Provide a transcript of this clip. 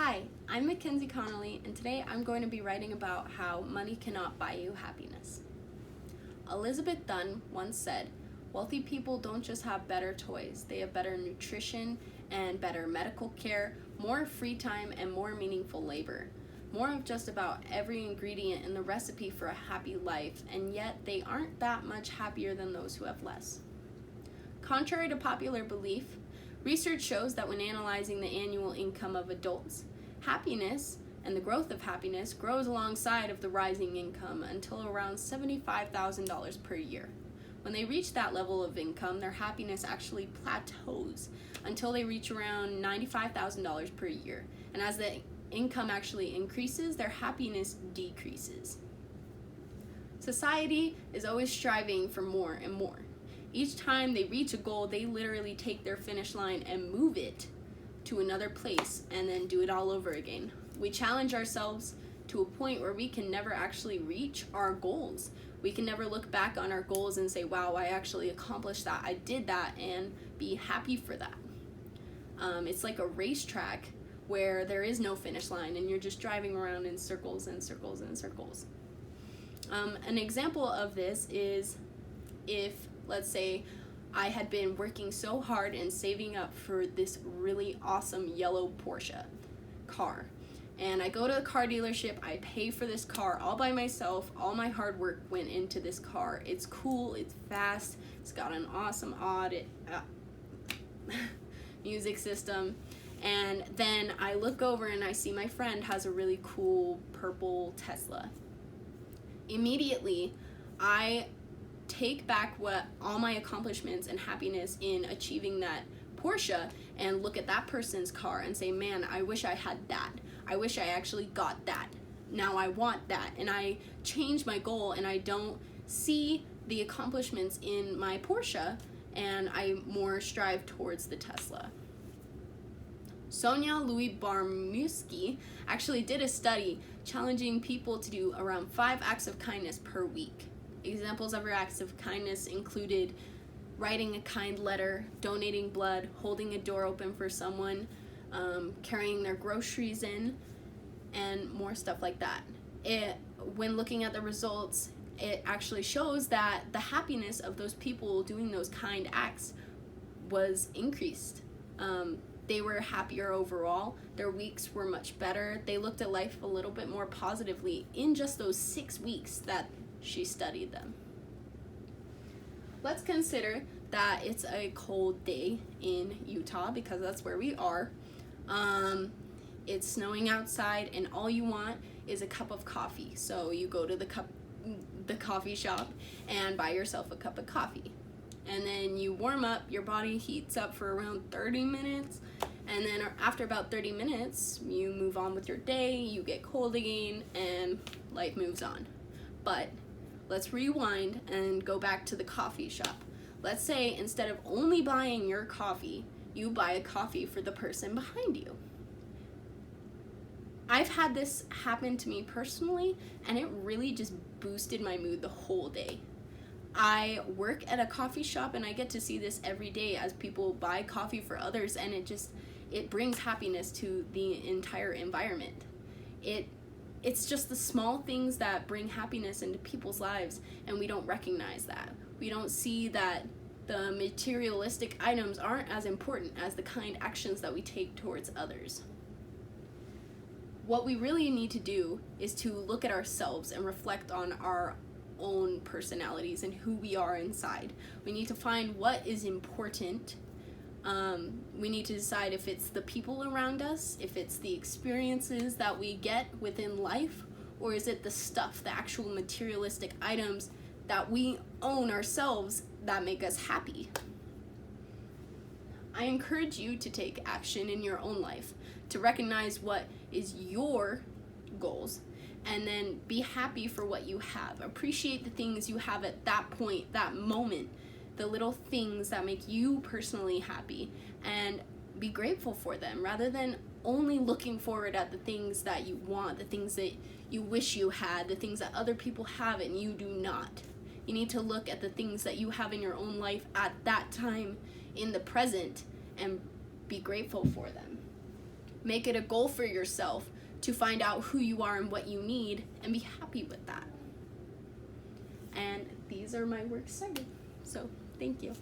Hi, I'm Mackenzie Connolly, and today I'm going to be writing about how money cannot buy you happiness. Elizabeth Dunn once said, "Wealthy people don't just have better toys, they have better nutrition and better medical care, more free time, and more meaningful labor. More of just about every ingredient in the recipe for a happy life, and yet they aren't that much happier than those who have less." Contrary to popular belief, research shows that when analyzing the annual income of adults, happiness and the growth of happiness grows alongside of the rising income until around $75,000 per year. When they reach that level of income, their happiness actually plateaus until they reach around $95,000 per year. And as the income actually increases, their happiness decreases. Society is always striving for more and more. Each time they reach a goal, they literally take their finish line and move it to another place and then do it all over again. We challenge ourselves to a point where we can never actually reach our goals. We can never look back on our goals and say, wow, I actually accomplished that, I did that, and be happy for that. It's like a racetrack where there is no finish line and you're just driving around in circles and circles and circles. An example of this is if, let's say, I had been working so hard and saving up for this really awesome yellow Porsche car. And I go to the car dealership, I pay for this car all by myself, all my hard work went into this car. It's cool, it's fast, it's got an awesome music system. And then I look over and I see my friend has a really cool purple Tesla. Immediately, I take back all my accomplishments and happiness in achieving that Porsche and look at that person's car and say, man, I wish I had that. I wish I actually got that. Now I want that. And I change my goal and I don't see the accomplishments in my Porsche and I more strive towards the Tesla. Sonia Louis-Barmuski actually did a study challenging people to do around 5 acts of kindness per week. Examples of her acts of kindness included writing a kind letter, donating blood, holding a door open for someone, carrying their groceries in, and more stuff like that. When looking at the results, it actually shows that the happiness of those people doing those kind acts was increased. They were happier overall. Their weeks were much better. They looked at life a little bit more positively in just those 6 weeks that she studied them. Let's consider that it's a cold day in Utah because that's where we are. It's snowing outside and all you want is a cup of coffee. So you go to the coffee shop and buy yourself a cup of coffee. And then you warm up, your body heats up for around 30 minutes. And then after about 30 minutes, you move on with your day, you get cold again, and life moves on. But let's rewind and go back to the coffee shop. Let's say instead of only buying your coffee, you buy a coffee for the person behind you. I've had this happen to me personally, and it really just boosted my mood the whole day. I work at a coffee shop and I get to see this every day as people buy coffee for others, and it brings happiness to the entire environment. It's just the small things that bring happiness into people's lives, and we don't recognize that. We don't see that the materialistic items aren't as important as the kind actions that we take towards others. What we really need to do is to look at ourselves and reflect on our own personalities and who we are inside. We need to find what is important. We need to decide if it's the people around us, if it's the experiences that we get within life, or is it the stuff, the actual materialistic items that we own ourselves that make us happy. I encourage you to take action in your own life, to recognize what is your goals, and then be happy for what you have. Appreciate the things you have at that point, that moment, the little things that make you personally happy, and be grateful for them rather than only looking forward at the things that you want, the things that you wish you had, the things that other people have and you do not. You need to look at the things that you have in your own life at that time in the present and be grateful for them. Make it a goal for yourself to find out who you are and what you need and be happy with that. And these are my works cited. So, thank you.